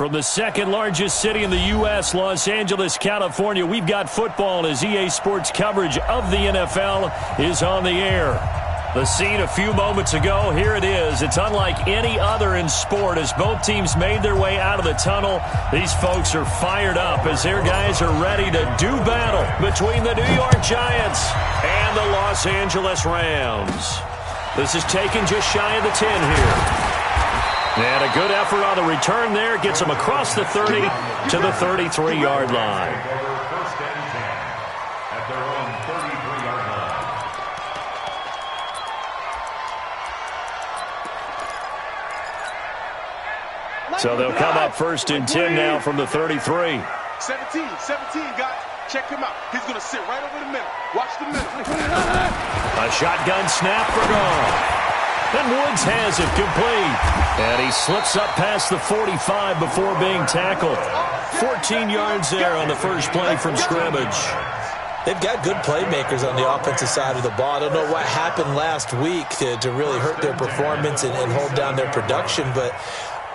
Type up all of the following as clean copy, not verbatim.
From the second largest city in the U.S., Los Angeles, California, we've got football as EA Sports coverage of the NFL is on the air. The scene a few moments ago, here it is. It's unlike any other in sport as both teams made their way out of the tunnel. These folks are fired up as their guys are ready to do battle between the New York Giants and the Los Angeles Rams. This is taken just shy of the 10 here. And a good effort on the return there. Gets them across the 30 to the 33-yard line. So they'll come up first and 10 now from the 33. 17, guys. Check him out. He's going to sit right over the middle. Watch the middle. A shotgun snap for Goff. And Woods has it complete. And he slips up past the 45 before being tackled. 14 yards there on the first play from scrimmage. They've got good playmakers on the offensive side of the ball. I don't know what happened last week to really hurt their performance and hold down their production, but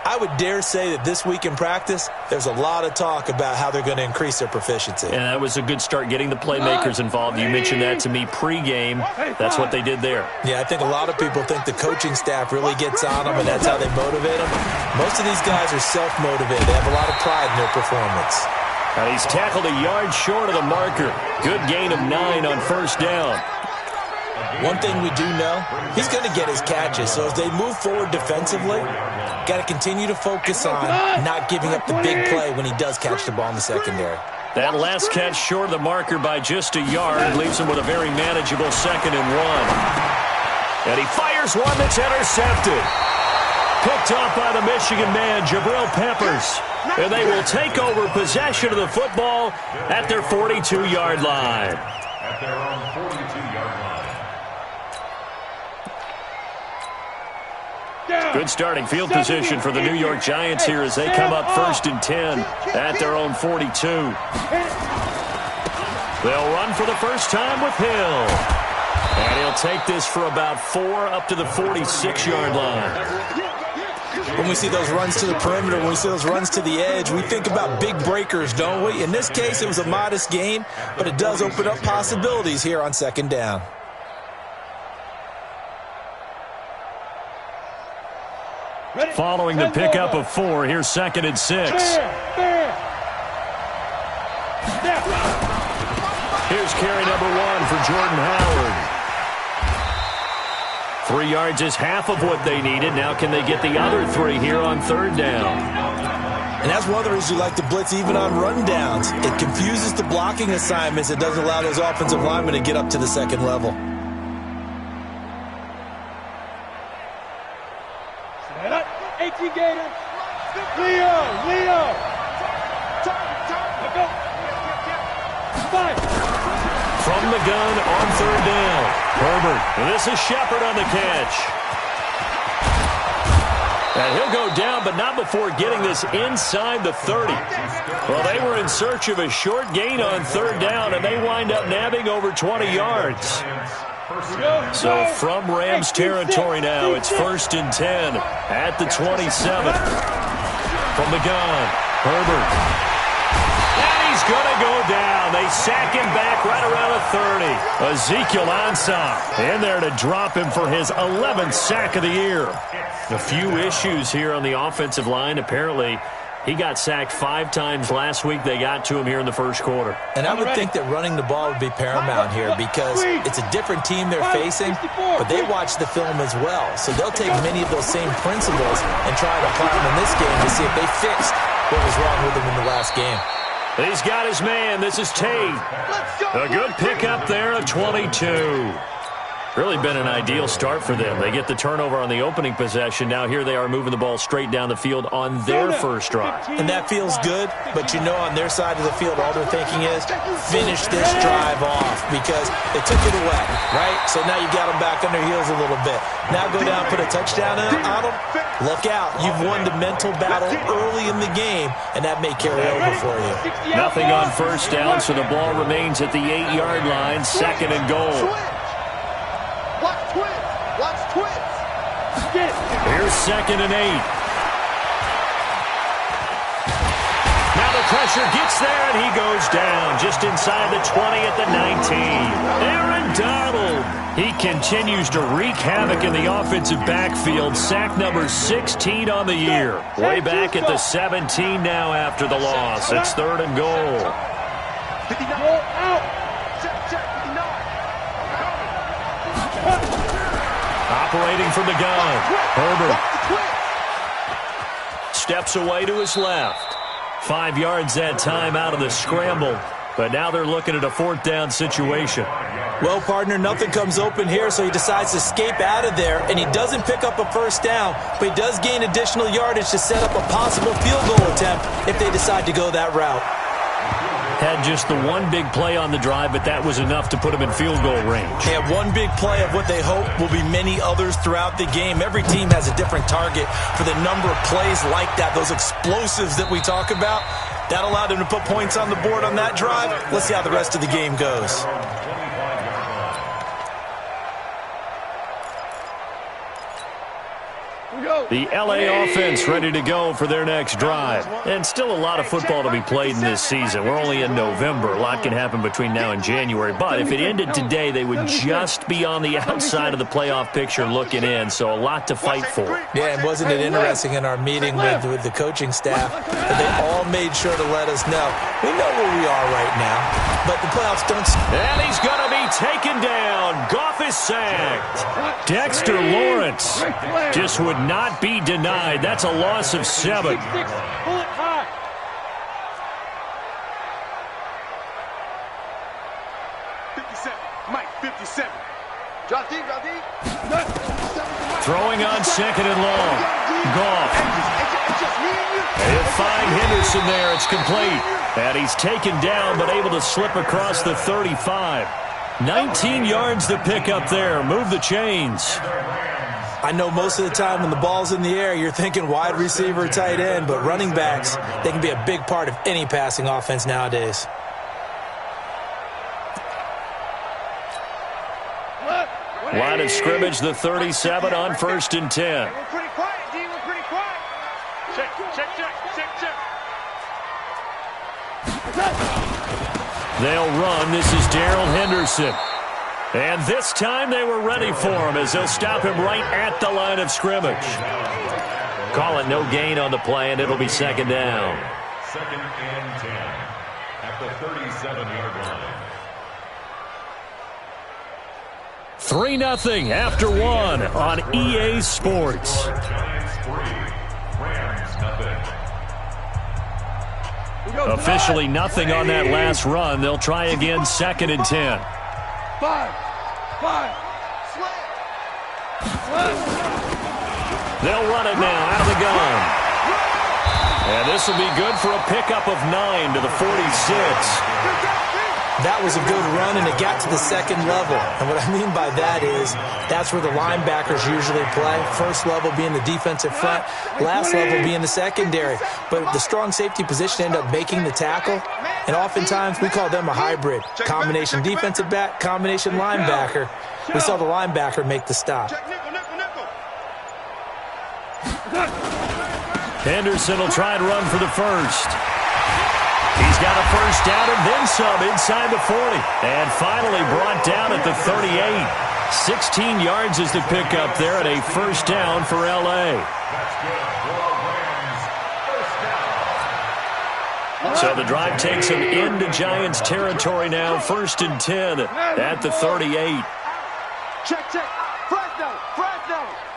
I would dare say that this week in practice, there's a lot of talk about how they're going to increase their proficiency. And that was a good start, getting the playmakers involved. You mentioned that to me pregame. That's what they did there. Yeah, I think a lot of people think the coaching staff really gets on them, and that's how they motivate them. Most of these guys are self-motivated. They have a lot of pride in their performance. And he's tackled a yard short of the marker. Good gain of 9 on first down. One thing we do know, he's going to get his catches. So as they move forward defensively, got to continue to focus on not giving up the big play when he does catch the ball in the secondary. That last catch short of the marker by just a yard leaves him with a very manageable 2nd and 1. And he fires one that's intercepted. Picked off by the Michigan man, Jabril Peppers. And they will take over possession of the football at their 42-yard line. At their own 42-yard line. Good starting field position for the New York Giants here as they come up first and 10 at their own 42. They'll run for the first time with Hill. And he'll take this for about 4 up to the 46-yard line. When we see those runs to the perimeter, when we see those runs to the edge, we think about big breakers, don't we? In this case, it was a modest gain, but it does open up possibilities here on 2nd down. Following the pickup of 4, here's 2nd and 6. Here's carry number 1 for Jordan Howard. 3 yards is half of what they needed. Now can they get the other 3 here on 3rd down? And that's one of the reasons you like to blitz even on rundowns. It confuses the blocking assignments. It doesn't allow those offensive linemen to get up to the 2nd level. Leo. From the gun on 3rd down. Herbert. And this is Shepard on the catch. And he'll go down, but not before getting this inside the 30. Well, they were in search of a short gain on 3rd down, and they wind up nabbing over 20 yards. So from Rams territory now, it's 1st and 10 at the 27. From the gun, Herbert. And he's going to go down. They sack him back right around the 30. Ezekiel Ansah in there to drop him for his 11th sack of the year. A few issues here on the offensive line. Apparently, he got sacked 5 times last week. They got to him here in the first quarter. And I would think that running the ball would be paramount here because it's a different team they're facing, but they watch the film as well. So they'll take many of those same principles and try to apply them in this game to see if they fixed what was wrong with them in the last game. He's got his man. This is Tate. A good pickup there of 22. Really been an ideal start for them. They get the turnover on the opening possession. Now here they are moving the ball straight down the field on their first drive. And that feels good, but you know on their side of the field all they're thinking is finish this drive off because they took it away, right? So now you got them back on their heels a little bit. Now go down, put a touchdown on them. Look out. You've won the mental battle early in the game, and that may carry over for you. Nothing on first down, so the ball remains at the 8-yard line, 2nd and goal. Here's 2nd and 8. pressure gets there, and he goes down just inside the 20 at the 19. Aaron Donald. He continues to wreak havoc in the offensive backfield. Sack number 16 on the year. Way back at the 17 now after the loss. It's 3rd and goal. 59. Check. 59. Operating from the gun. Herbert steps away to his left. 5 yards that time out of the scramble. But now they're looking at a 4th down situation. Well, partner, nothing comes open here, so he decides to escape out of there, and he doesn't pick up a 1st down, but he does gain additional yardage to set up a possible field goal attempt if they decide to go that route. Had just the one big play on the drive, but that was enough to put him in field goal range. They have one big play of what they hope will be many others throughout the game. Every team has a different target for the number of plays like that, those explosives that we talk about. That allowed him to put points on the board on that drive. Let's see how the rest of the game goes. The LA offense ready to go for their next drive. And still a lot of football to be played in this season. We're only in November. A lot can happen between now and January. But if it ended today, they would just be on the outside of the playoff picture looking in. So a lot to fight for. Yeah, and wasn't it interesting in our meeting with the coaching staff that they all made sure to let us know. We know where we are right now, but the playoffs don't... And he's going to be taken down. Goff is sacked. Dexter Lawrence just would not be denied. That's a loss of 7. 57. Mike, 57. Drop deep. Throwing on 2nd and long. Goff. He'll find Henderson there. It's complete. And he's taken down, but able to slip across the 35. 19 yards to pick up there. Move the chains. I know most of the time when the ball's in the air, you're thinking wide receiver, tight end, but running backs, they can be a big part of any passing offense nowadays. Line of scrimmage, the 37 on 1st and 10. We're pretty quiet, D. We're pretty quiet. Check. They'll run. This is Darrell Henderson. And this time they were ready for him as they'll stop him right at the line of scrimmage. Call it no gain on the play, and it'll be 2nd down. 2nd and 10 at the 37-yard line. 3-0 after 1 on EA Sports. Giants 3, Rams nothing. Officially nothing on that last run. They'll try again 2nd and 10. 5. They'll run it now out of the gun. And this will be good for a pickup of 9 to the 46. That was a good run, and it got to the 2nd level. And what I mean by that is that's where the linebackers usually play. First level being the defensive front, last level being the secondary. But the strong safety position ended up making the tackle, and oftentimes we call them a hybrid. Combination defensive back, combination linebacker. We saw the linebacker make the stop. Henderson will try and run for the first. He's got a 1st down and then some inside the 40. And finally brought down at the 38. 16 yards is the pickup there at a 1st down for L.A. So the drive takes him into Giants territory now. 1st and 10 at the 38. Check.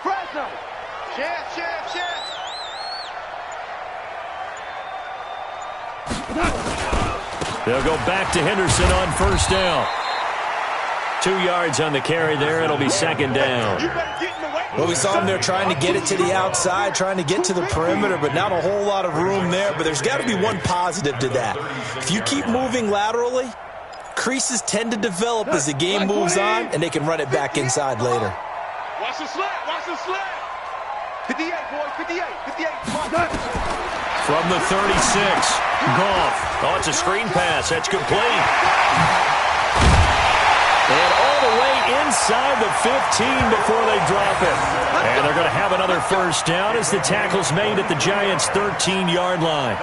Fresno. Chance. They'll go back to Henderson on 1st down. 2 yards on the carry there. It'll be 2nd down. Well, we saw him there trying to get it to the outside, trying to get to the perimeter, but not a whole lot of room there. But there's got to be one positive to that. If you keep moving laterally, creases tend to develop as the game moves on, and they can run it back inside later. Watch the slant. 58, boys. 58. From the 36, Goff. Oh, it's a screen pass. That's complete. And all the way inside the 15 before they drop it. And they're going to have another 1st down as the tackle's made at the Giants' 13-yard line.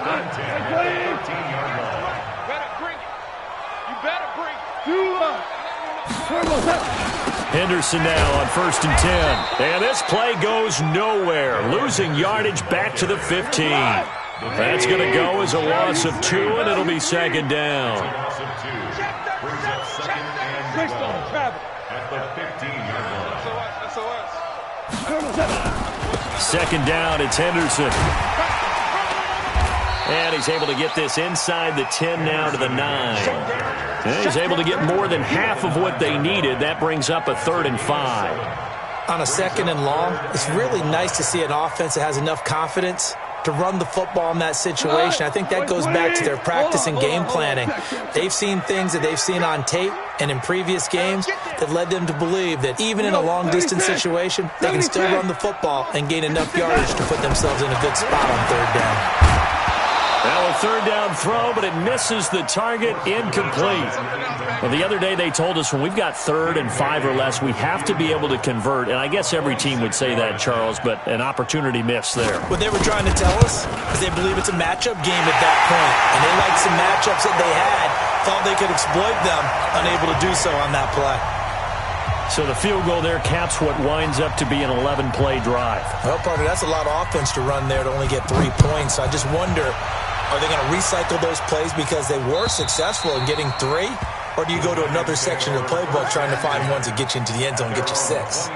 and 10 at the 13-yard line. Better bring it. You better bring it. Henderson now on 1st and 10. And this play goes nowhere. Losing yardage back to the 15. That's going to go as a loss of 2, and it'll be 2nd down. Loss of 2. Brings up 2nd and 12 at the 15-yard line. 2nd down, it's Henderson. And he's able to get this inside the 10 now to the 9. And he's able to get more than half of what they needed. That brings up a 3rd and 5. On a 2nd and long, it's really nice to see an offense that has enough confidence to run the football in that situation. I think that goes back to their practice and game planning. They've seen things that they've seen on tape and in previous games that led them to believe that even in a long-distance situation, they can still run the football and gain enough yardage to put themselves in a good spot on 3rd down. Now a 3rd down throw, but it misses the target, incomplete. Well, the other day they told us when we've got 3rd and 5 or less, we have to be able to convert. And I guess every team would say that, Charles, but an opportunity missed there. What they were trying to tell us is they believe it's a matchup game at that point. And they liked some matchups that they had, thought they could exploit them, unable to do so on that play. So the field goal there caps what winds up to be an 11-play drive. Well, partner, that's a lot of offense to run there to only get 3 points. So I just wonder, are they going to recycle those plays because they were successful in getting 3? Or do you go to another section of the playbook trying to find ones that get you into the end zone and get you 6?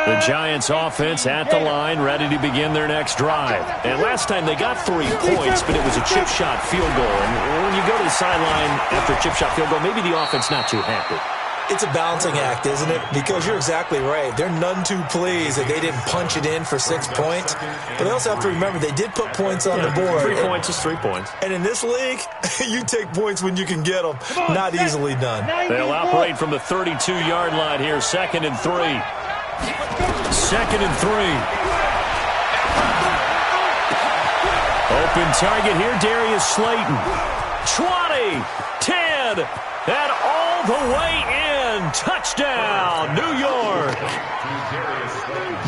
The Giants offense at the line, ready to begin their next drive. And last time they got 3 points, but it was a chip shot field goal. And when you go to the sideline after a chip shot field goal, maybe the offense not too happy. It's a balancing act, isn't it? Because you're exactly right. They're none too pleased that they didn't punch it in for 6 points. But they also have to remember they did put points on the board. 3 points is 3 points. And in this league, you take points when you can get them. Not easily done. They'll operate from the 32-yard line here, 2nd and 3. 2nd and 3. Open target here, Darius Slayton. 20, 10, and all the way in. Touchdown, New York.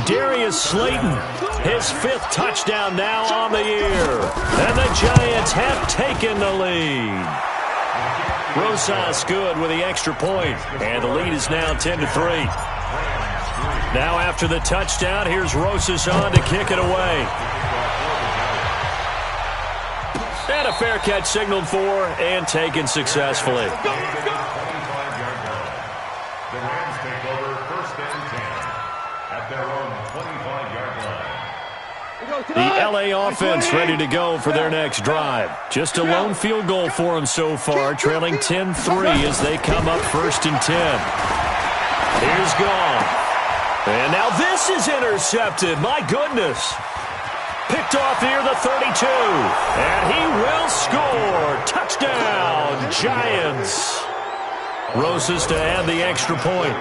Darius Slayton, his 5th touchdown now on the year. And the Giants have taken the lead. Rosas good with the extra point. And the lead is now 10-3. Now after the touchdown, here's Rosas on to kick it away. And a fair catch signaled for and taken successfully. The Rams take over 1st and 10 at their own 25-yard line. The LA offense ready to go for their next drive. Just a lone field goal for them so far, trailing 10-3 as they come up 1st and 10. Here's Goff. And now this is intercepted. My goodness. Picked off near the 32. And he will score. Touchdown, Giants. Rosas to add the extra point.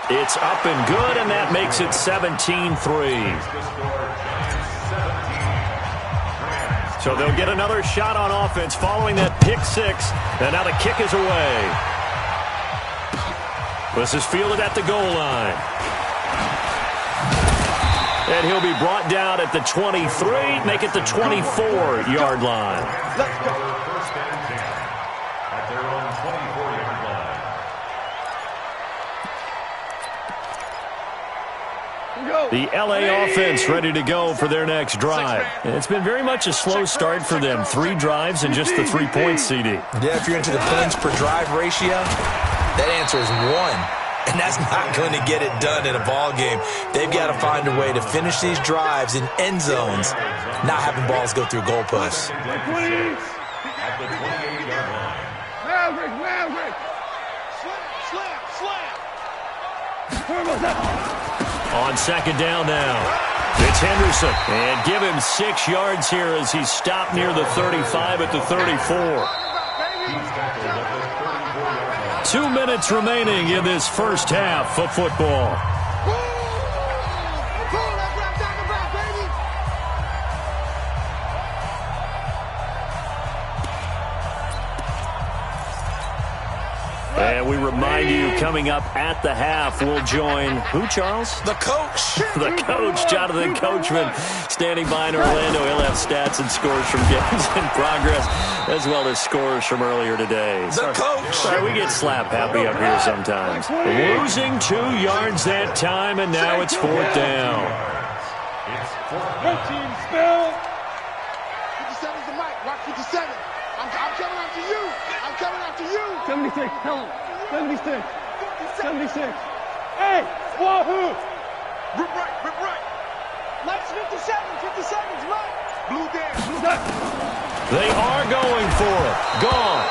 It's up and good, and that makes it 17-3. So they'll get another shot on offense following that pick 6. And now the kick is away. This is fielded at the goal line. And he'll be brought down at the 23, make it the 24-yard line. Let's go. 1st and 10 at their own 24-yard line. The LA offense ready to go for their next drive. It's been very much a slow start for them. 3 drives and just the 3 points, CD. Yeah, if you're into the points per drive ratio, that answer is 1. And that's not going to get it done in a ball game. They've got to find a way to finish these drives in end zones, not having balls go through goalposts. At the 28-yard line. On 2nd down now, it's Henderson. And give him 6 yards here as he's stopped near the 35 at the 34. 2 minutes remaining in this first half of football. And we remind you, coming up at the half, we'll join who, Charles? The coach. The coach, Jonathan Coachman, standing by in Orlando. He'll have stats and scores from games in progress, as well as scores from earlier today. The coach. Sorry, we get slap happy up here sometimes. Losing 2 yards that time, and now it's 4th down. It's 13, spell. 57's the mic. Watch 57. I'm coming after you. I'm coming after you. 76, tell him. 76. 76. Hey, wahoo! Rip right, rip right. Let's 57. 57's right. Blue dance. They are going for it. Gone.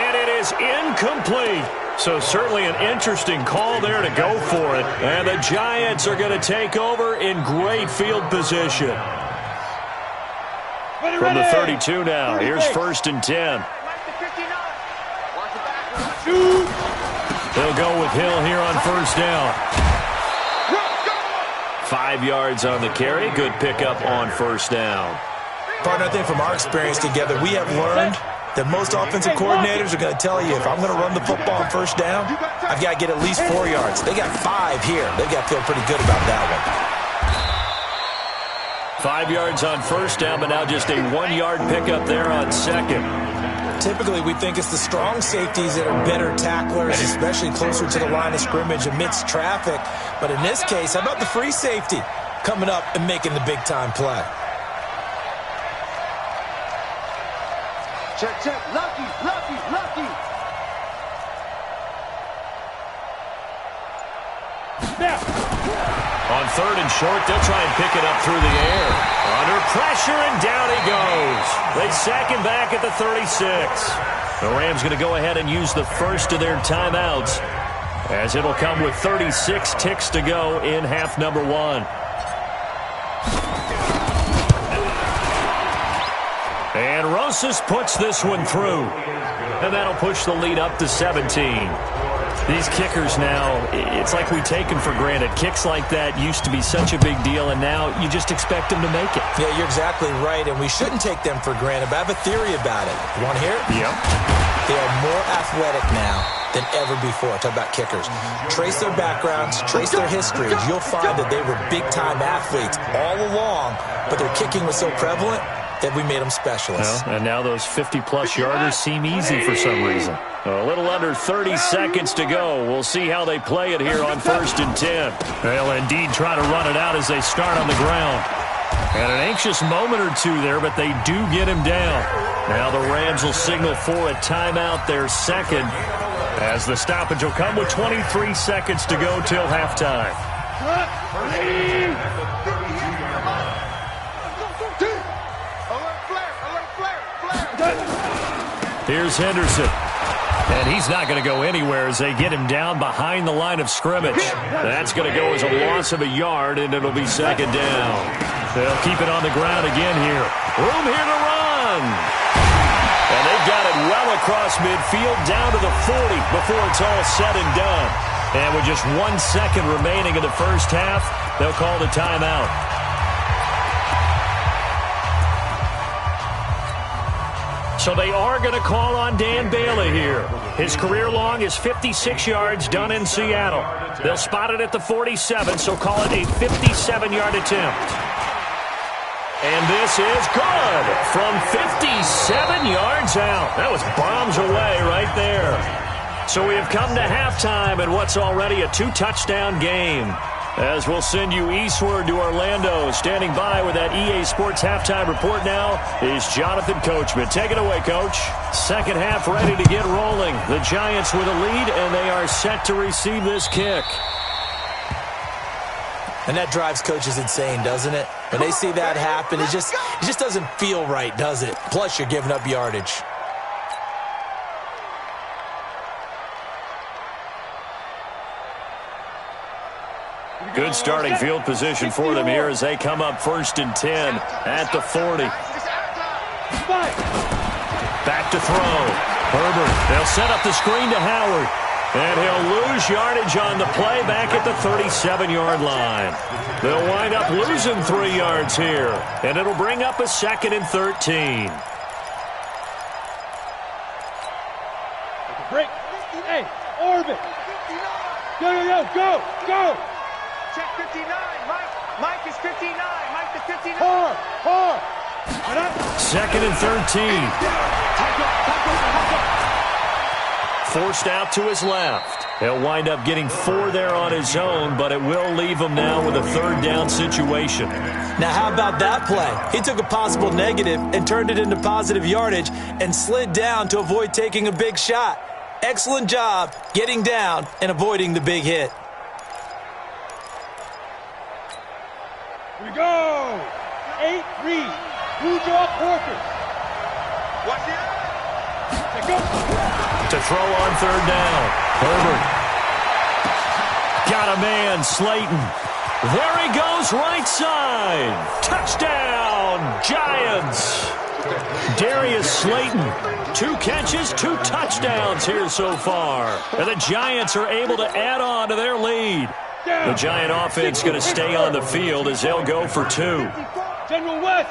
And it is incomplete. So certainly an interesting call there to go for it. And the Giants are going to take over in great field position. From the 32 now, here's 1st and 10. They'll go with Hill here on 1st down. 5 yards on the carry. Good pickup on 1st down. Partner, I think from our experience together, we have learned that most offensive coordinators are going to tell you, if I'm going to run the football on 1st down, I've got to get at least 4 yards. They got 5 here. They've got to feel pretty good about that one. 5 yards on 1st down, but now just a 1-yard pickup there on 2nd. Typically, we think it's the strong safeties that are better tacklers, especially closer to the line of scrimmage amidst traffic. But in this case, how about the free safety coming up and making the big-time play? Check, check. Lucky, lucky, lucky. Now. On 3rd and short, they'll try and pick it up through the air. Under pressure, and down he goes. They sack him back at the 36. The Rams going to go ahead and use the first of their timeouts, as it'll come with 36 ticks to go in half number 1. And Rosas puts this one through. And that'll push the lead up to 17. These kickers now, it's like we take them for granted. Kicks like that used to be such a big deal, and now you just expect them to make it. Yeah, you're exactly right, and we shouldn't take them for granted, but I have a theory about it. You want to hear it? Yep. They are more athletic now than ever before. Talk about kickers. Trace their backgrounds, trace their histories. You'll find that they were big-time athletes all along, but their kicking was so prevalent that we made them specialists. Well, and now those 50-plus yarders seem easy for some reason. A little under 30 seconds to go. We'll see how they play it here on 1st and 10. They'll indeed try to run it out as they start on the ground. And an anxious moment or two there, but they do get him down. Now the Rams will signal for a timeout, their 2nd, as the stoppage will come with 23 seconds to go till halftime. Here's Henderson. And he's not going to go anywhere as they get him down behind the line of scrimmage. That's going to go as a loss of a yard, and it'll be 2nd down. They'll keep it on the ground again here. Room here to run. And they've got it well across midfield down to the 40 before it's all said and done. And with just 1 second remaining in the first half, they'll call the timeout. So they are going to call on Dan Bailey here. His career long is 56 yards done in Seattle. They'll spot it at the 47, so call it a 57-yard attempt. And this is good from 57 yards out. That was bombs away right there. So we have come to halftime in what's already a 2-touchdown game. As we'll send you eastward to Orlando. Standing by with that EA Sports halftime report now is Jonathan Coachman. Take it away, Coach. Second half ready to get rolling. The Giants with a lead, and they are set to receive this kick. And that drives coaches insane, doesn't it? When they see that happen, it just doesn't feel right, does it? Plus, you're giving up yardage. Good starting field position for them here as they come up 1st and 10 at the 40. Back to throw. Herbert, they'll set up the screen to Howard. And he'll lose yardage on the play back at the 37-yard line. They'll wind up losing 3 yards here. And it'll bring up a 2nd and 13. Hey, orbit. Go. Check 59. Mike is 59. Mike the 59. Hard. 2nd and 13. Forced out to his left. He'll wind up getting 4 there on his own, but it will leave him now with a 3rd down situation. Now, how about that play? He took a possible negative and turned it into positive yardage and slid down to avoid taking a big shot. Excellent job getting down and avoiding the big hit. Here we go. 8 read. Blue draw Porkers. Watch the eye. Go. To throw on 3rd down. Herbert. Got a man, Slayton. There he goes, right side. Touchdown, Giants. Darius Slayton. 2 catches, 2 touchdowns here so far. And the Giants are able to add on to their lead. The Giant offense going to stay on the field as they'll go for 2. General West.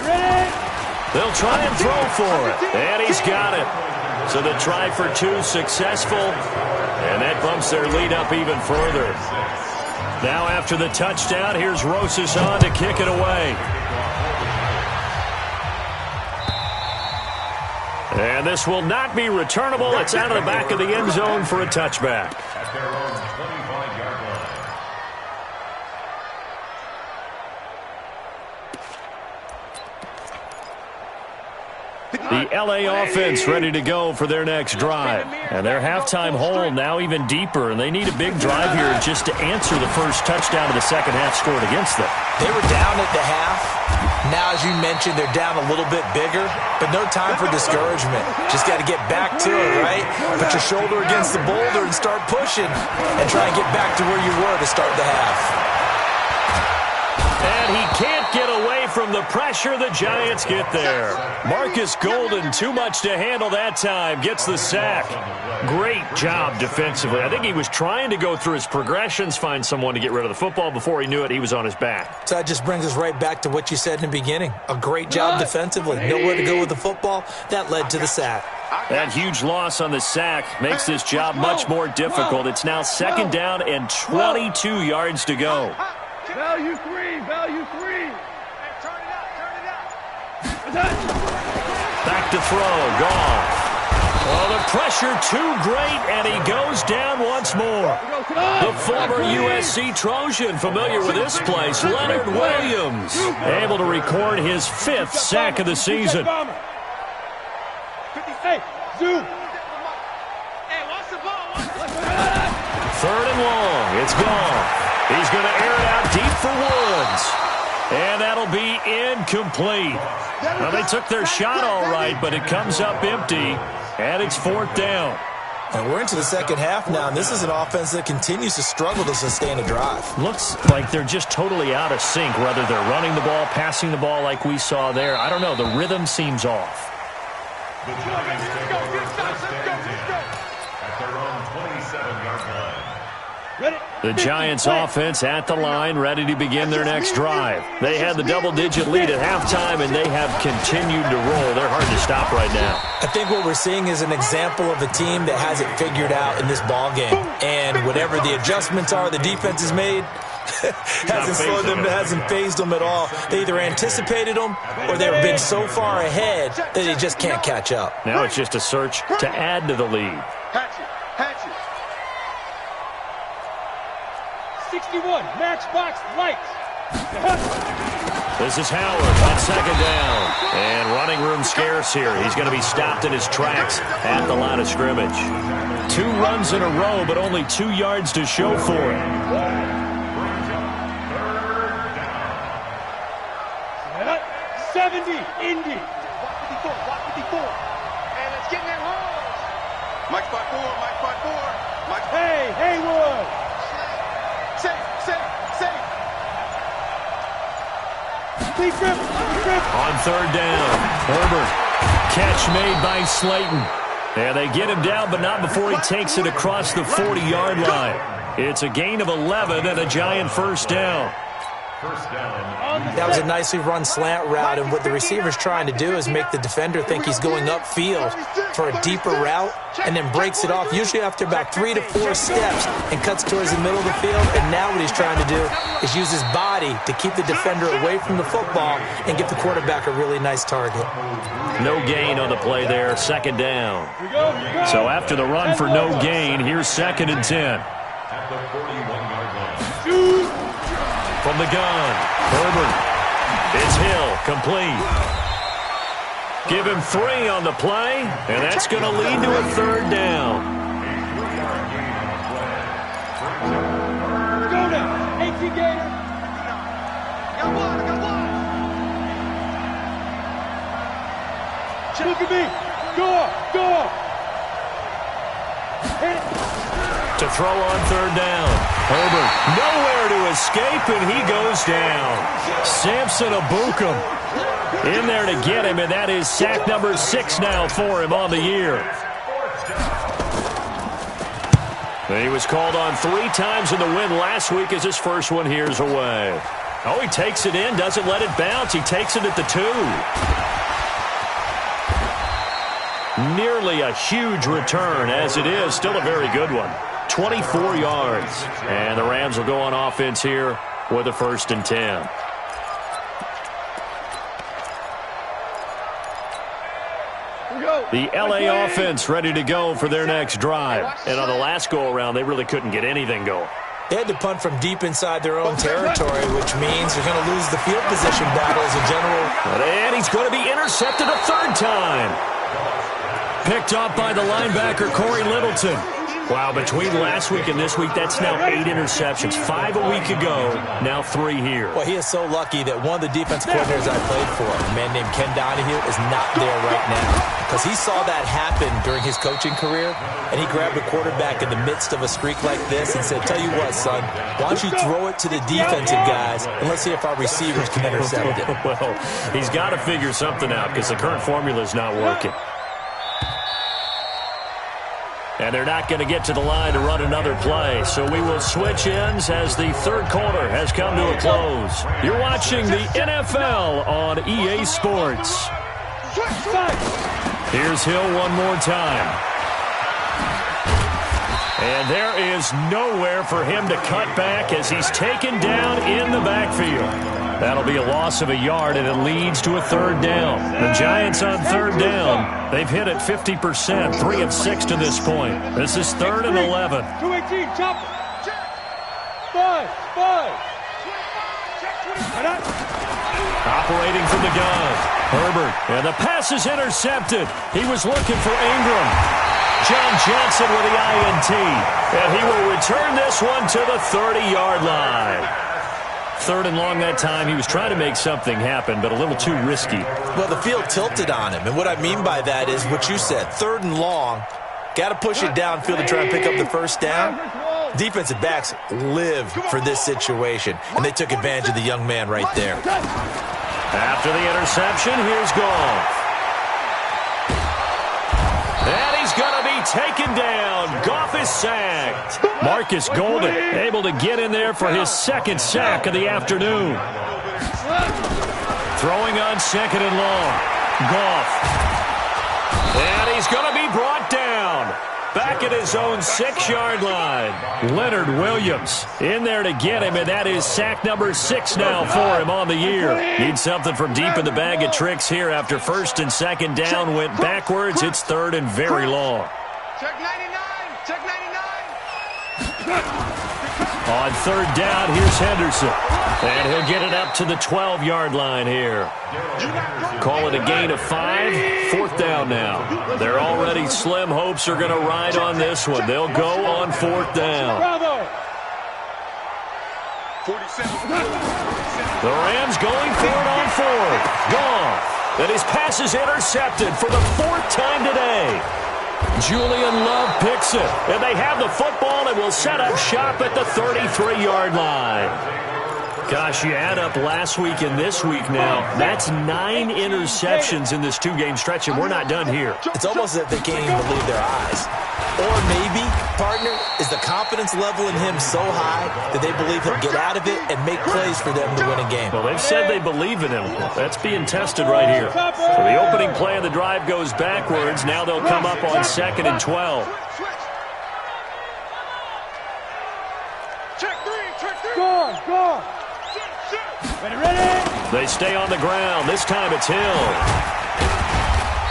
Ready? They'll try and throw for it. And he's got it. So the try for 2 successful. And that bumps their lead up even further. Now after the touchdown, here's Rosas on to kick it away. And this will not be returnable. It's out of the back of the end zone for a touchback. At their own 25-yard line. The LA offense ready to go for their next drive. And their halftime hole now even deeper, and they need a big drive here just to answer the first touchdown of the second half scored against them. They were down at the half. Now, as you mentioned, they're down a little bit bigger, but no time for discouragement. Just got to get back to it, right? Put your shoulder against the boulder and start pushing and try and get back to where you were to start the half. And he can't get away from the pressure. The Giants get there. Marcus Golden, too much to handle that time, gets the sack. Great job defensively. I think he was trying to go through his progressions, find someone to get rid of the football. Before he knew it, he was on his back. So that just brings us right back to what you said in the beginning. A great job defensively. Nowhere to go with the football. That led to the sack. That huge loss on the sack makes this job much more difficult. It's now 2nd down and 22 yards to go. Value 3. Hey, turn it up. Back to throw. Goff. Oh, the pressure too great, and he goes down once more. The former USC Trojan, familiar with this place, Leonard Williams, able to record his 5th sack of the season. Hey, zoom. Hey, watch the ball. 3rd and long. It's gone. He's going to air it out deep for Woods. And that'll be incomplete. Now, they took their shot all right, but it comes up empty, and it's 4th down. And we're into the second half now, and this is an offense that continues to struggle to sustain a drive. Looks like they're just totally out of sync, whether they're running the ball, passing the ball like we saw there. I don't know. The rhythm seems off. The Giants take over first and 10 at their own 27-yard line. The Giants offense at the line, ready to begin their next drive. They had the double-digit lead at halftime, and they have continued to roll. They're hard to stop right now. I think what we're seeing is an example of a team that has it figured out in this ball game. And whatever the adjustments are the defense has made, hasn't slowed them, hasn't phased them at all. They either anticipated them or they've been so far ahead that they just can't catch up. Now it's just a search to add to the lead. Hatchet. 61, matchbox lights. This is Howard on 2nd down. And running room scarce here. He's going to be stopped in his tracks at the line of scrimmage. 2 runs in a row, but only 2 yards to show for it. 70, Indy. Block 54. And let's get in that roll. Mike spot 4. Hey, Haywood. Safe. Deep grip. On 3rd down, Herbert. Catch made by Slayton. And they get him down, but not before he takes it across the 40-yard line. It's a gain of 11 and a Giant 1st down. First down. That was a nicely run slant route, and what the receiver's trying to do is make the defender think he's going upfield for a deeper route and then breaks it off, usually after about 3 to 4 steps, and cuts towards the middle of the field. And now what he's trying to do is use his body to keep the defender away from the football and give the quarterback a really nice target. No gain on the play there, second down. So after the run for no gain, here's 2nd and 10. At the 41-yard line. From the gun, Herbert. It's Hill, complete. Give him 3 on the play, and that's going to lead to a 3rd down. Go now. 18 Gator. Got one. Look at me. Go off. Hit it. To throw on 3rd down. Herbert nowhere to escape, and he goes down. Samson Ebukam in there to get him, and that is sack number 6 now for him on the year. He was called on 3 times in the win last week as his first one here's away. Oh, he takes it in, doesn't let it bounce. He takes it at the 2. Nearly a huge return, as it is. Still a very good one. 24 yards. And the Rams will go on offense here with a 1st and 10. The LA offense ready to go for their next drive. And on the last go-around, they really couldn't get anything going. They had to punt from deep inside their own territory, which means they're going to lose the field position battle as a general. And he's going to be intercepted a 3rd time. Picked off by the linebacker, Corey Littleton. Wow, between last week and this week, that's now 8 interceptions. 5 a week ago, now 3 here. Well, he is so lucky that one of the defense coordinators I played for, a man named Ken Donahue, is not there right now. Because he saw that happen during his coaching career, and he grabbed a quarterback in the midst of a streak like this and said, tell you what, son, why don't you throw it to the defensive guys, and let's see if our receivers can intercept it. Well, he's got to figure something out because the current formula is not working. And they're not going to get to the line to run another play. So we will switch ends as the 3rd quarter has come to a close. You're watching the NFL on EA Sports. Here's Hill one more time. And there is nowhere for him to cut back as he's taken down in the backfield. That'll be a loss of a yard, and it leads to a 3rd down. The Giants on 3rd down. They've hit it 50%, 3 of 6 to this point. This is 3rd and 11. 218, chop it. 5. Operating from the gun. Herbert, and the pass is intercepted. He was looking for Ingram. John Johnson with the INT. And he will return this one to the 30-yard line. 3rd and long that time. He was trying to make something happen, but a little too risky. Well, the field tilted on him, and what I mean by that is what you said. 3rd and long, got to push it downfield to try and pick up the 1st down. Defensive backs live for this situation, and they took advantage of the young man right there. After the interception, here's Goff. And he's going to be taken down. Goff is sacked. Marcus Golden able to get in there for his 2nd sack of the afternoon. Throwing on 2nd and long. Goff. And he's going to be brought down. Back at his own 6-yard line. Leonard Williams in there to get him, and that is sack number 6 now for him on the year. Need something from deep in the bag of tricks here after 1st and 2nd down went backwards. It's 3rd and very long. Check 99. Check 99. On 3rd down, here's Henderson. And he'll get it up to the 12-yard line here. Call it a gain of 5. 4th down now. They're already slim hopes are going to ride on this one. They'll go on 4th down. The Rams going for it on 4th. Goff. And his pass is intercepted for the 4th time today. Julian Love picks it. And they have the football and will set up shop at the 33-yard line. Gosh, you add up last week and this week now. That's 9 interceptions in this 2-game stretch, and we're not done here. It's almost as if they can't even believe their eyes. Or maybe, partner, is the confidence level in him so high that they believe he'll get out of it and make plays for them to win a game. Well, they've said they believe in him. That's being tested right here. So the opening play of the drive goes backwards. Now they'll come up on 2nd and 12. Go. Ready. They stay on the ground. This time it's Hill.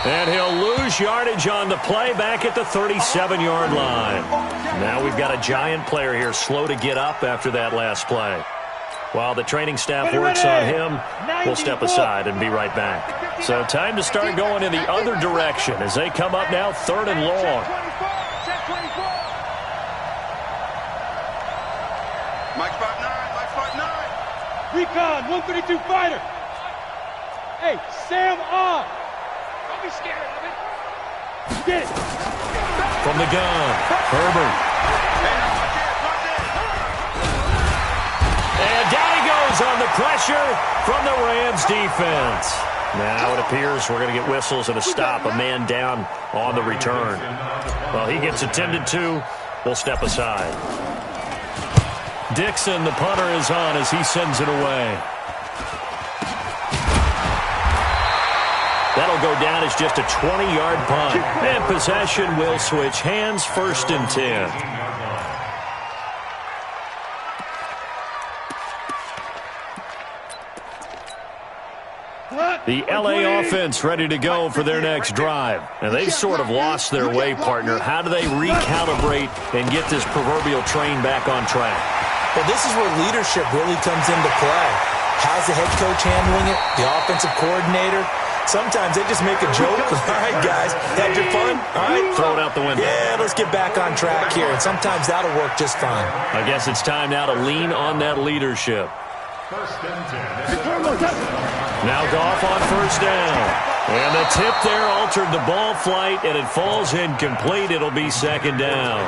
And he'll lose yardage on the play back at the 37-yard line. Now we've got a Giant player here slow to get up after that last play. While the training staff works on him, we'll step aside and be right back. So time to start going in the other direction as they come up now 3rd and long. Mike spot 9. Recon, 132 fighter. Hey, Sam on. Don't be scared of it. Get it. From the gun, Herbert. And down he goes on the pressure from the Rams defense. Now it appears we're going to get whistles and a stop, a man down on the return. Well, he gets attended to. We'll step aside. Dixon, the punter, is on as he sends it away. That'll go down as just a 20-yard punt. And possession will switch hands, 1st and 10. The L.A. offense ready to go for their next drive. And they've sort of lost their way, partner. How do they recalibrate and get this proverbial train back on track? Well, this is where leadership really comes into play. How's the head coach handling it? The offensive coordinator? Sometimes they just make a joke. All right, guys, had your fun? All right. Throw it out the window. Yeah, let's get back on track here. And sometimes that'll work just fine. I guess it's time now to lean on that leadership. 1st and 10. Now Goff on 1st down. And the tip there altered the ball flight, and it falls incomplete. It'll be 2nd down.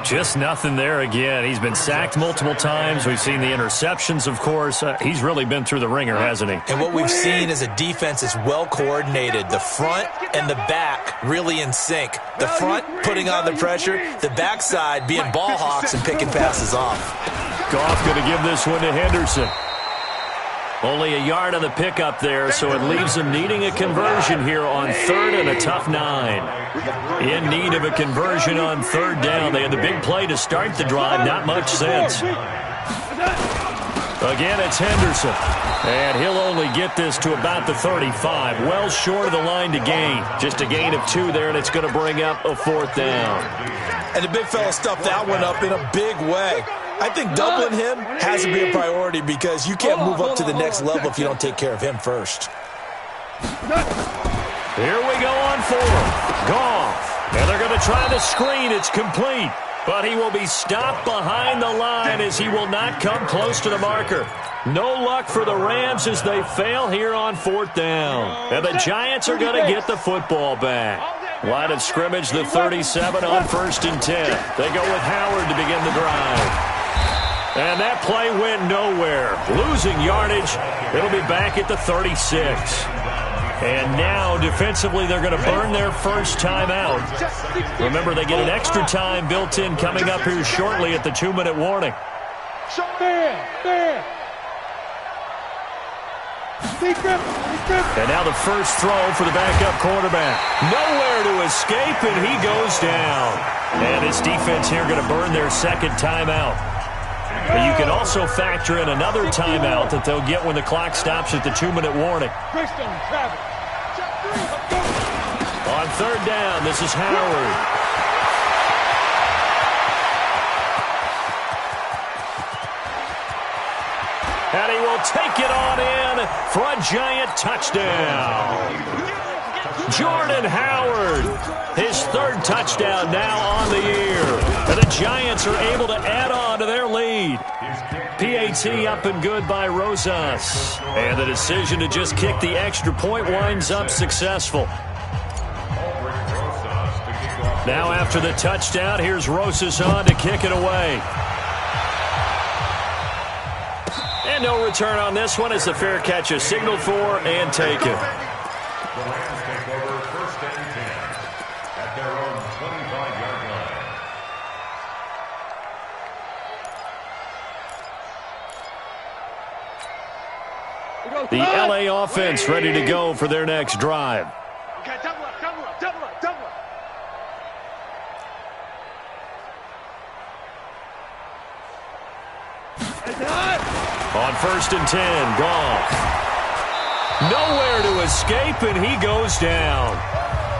Just nothing there again. He's been sacked multiple times. We've seen the interceptions, of course. He's really been through the ringer, hasn't he? And what we've seen is a defense is well coordinated. The front and the back really in sync. The front putting on the pressure, the backside being ball hawks and picking passes off. Goff going to give this one to Henderson. Only a yard on the pickup there, so it leaves them needing a conversion here on 3rd and a tough 9. In need of a conversion on 3rd down. They had the big play to start the drive. Not much sense. Again, it's Henderson. And he'll only get this to about the 35. Well short of the line to gain. Just a gain of 2 there, and it's going to bring up a 4th down. And the big fella stuffed that one up in a big way. I think doubling him has to be a priority because you can't move up to the next level if you don't take care of him first. Here we go on 4th. Goff. And they're going to try the screen. It's complete. But he will be stopped behind the line as he will not come close to the marker. No luck for the Rams as they fail here on 4th down. And the Giants are going to get the football back. Line of scrimmage, the 37 on 1st and 10. They go with Howard to begin the drive. And that play went nowhere. Losing yardage. It'll be back at the 36. And now, defensively, they're going to burn their first timeout. Remember, they get an extra time built in coming up here shortly at the 2-minute warning. And now the first throw for the backup quarterback. Nowhere to escape, and he goes down. And this defense here going to burn their 2nd timeout. But you can also factor in another timeout that they'll get when the clock stops at the 2-minute warning. On 3rd down, this is Howard. And he will take it on in for a Giant touchdown. Jordan Howard, his 3rd touchdown now on the year. And the Giants are able to add on to their lead. PAT up and good by Rosas. And the decision to just kick the extra point winds up successful. Now after the touchdown, here's Rosas on to kick it away. And no return on this one as the fair catch is signaled for and taken. The Rams take over 1st and 10 at their own 25-yard line. The LA offense ready to go for their next drive. Okay, double up, double up, double up, double up. On 1st and 10, Goff. Nowhere to escape, and he goes down.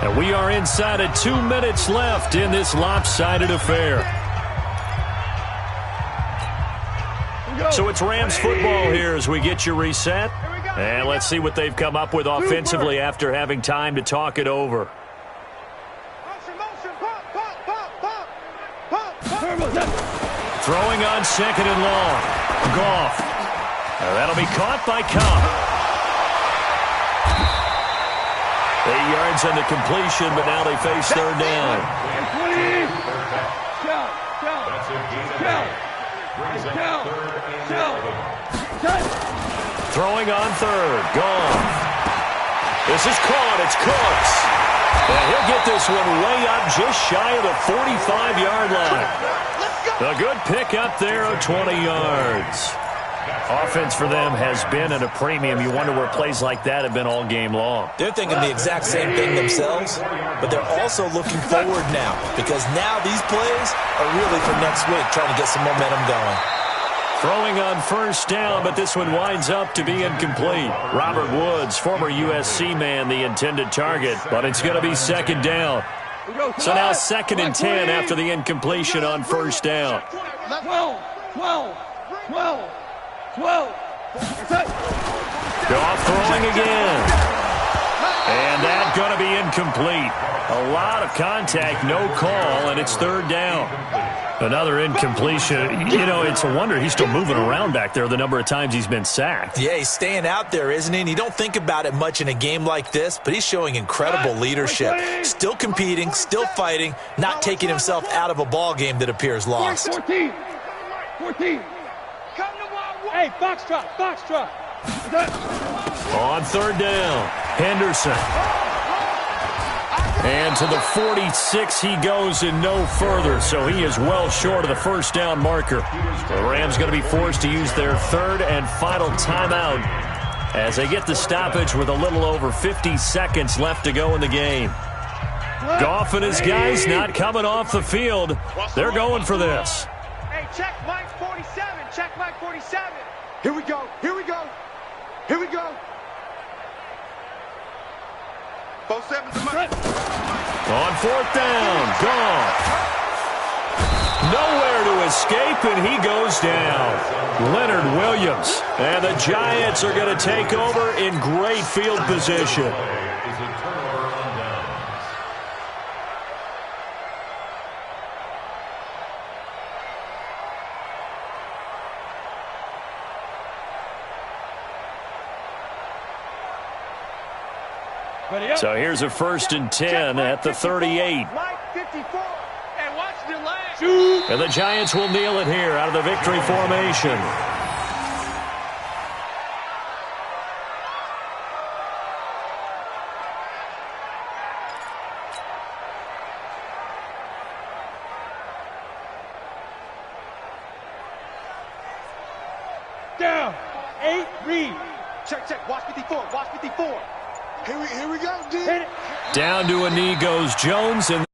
And we are inside of 2 minutes left in this lopsided affair. So it's Rams football here as we get you reset. And let's see what they've come up with offensively after having time to talk it over. Throwing on 2nd and long. Goff. That'll be caught by Cobb. 8 yards on the completion, but now they face 3rd down. Throwing on 3rd. Goff. This is caught. It's Cooks. And he'll get this one way up just shy of the 45-yard line. A good pickup there of 20 yards. Offense for them has been at a premium. You wonder where plays like that have been all game long. They're thinking the exact same thing themselves, but they're also looking forward now because now these plays are really for next week, trying to get some momentum going. Throwing on 1st down, but this one winds up to be incomplete. Robert Woods, former USC man, the intended target, but it's going to be 2nd down. So now 2nd and 10 after the incompletion on 1st down. 12. Goff throwing again. And that's going to be incomplete. A lot of contact, no call, and it's 3rd down. Another incompletion. You know, it's a wonder he's still moving around back there the number of times he's been sacked. Yeah, he's staying out there, isn't he? And you don't think about it much in a game like this, but he's showing incredible leadership. Still competing, still fighting, not taking himself out of a ball game that appears lost. 14. Hey, box drop. On 3rd down, Henderson. And to the 46 he goes and no further, so he is well short of the 1st down marker. The Rams going to be forced to use their 3rd and final timeout as they get the stoppage with a little over 50 seconds left to go in the game. Goff and his guys not coming off the field. They're going for this. Hey, check Mike 47. Check Mike 47. Here we go. 4-7 to Mike. On 4th down, Goff. Nowhere to escape, and he goes down. Leonard Williams. And the Giants are going to take over in great field position. So here's a 1st and 10 at the 38. Mike 54. And watch the leg. And the Giants will kneel it here out of the victory formation. Down. 8, read. Check. Watch 54. Here we go, D. Down to a knee goes Jones, and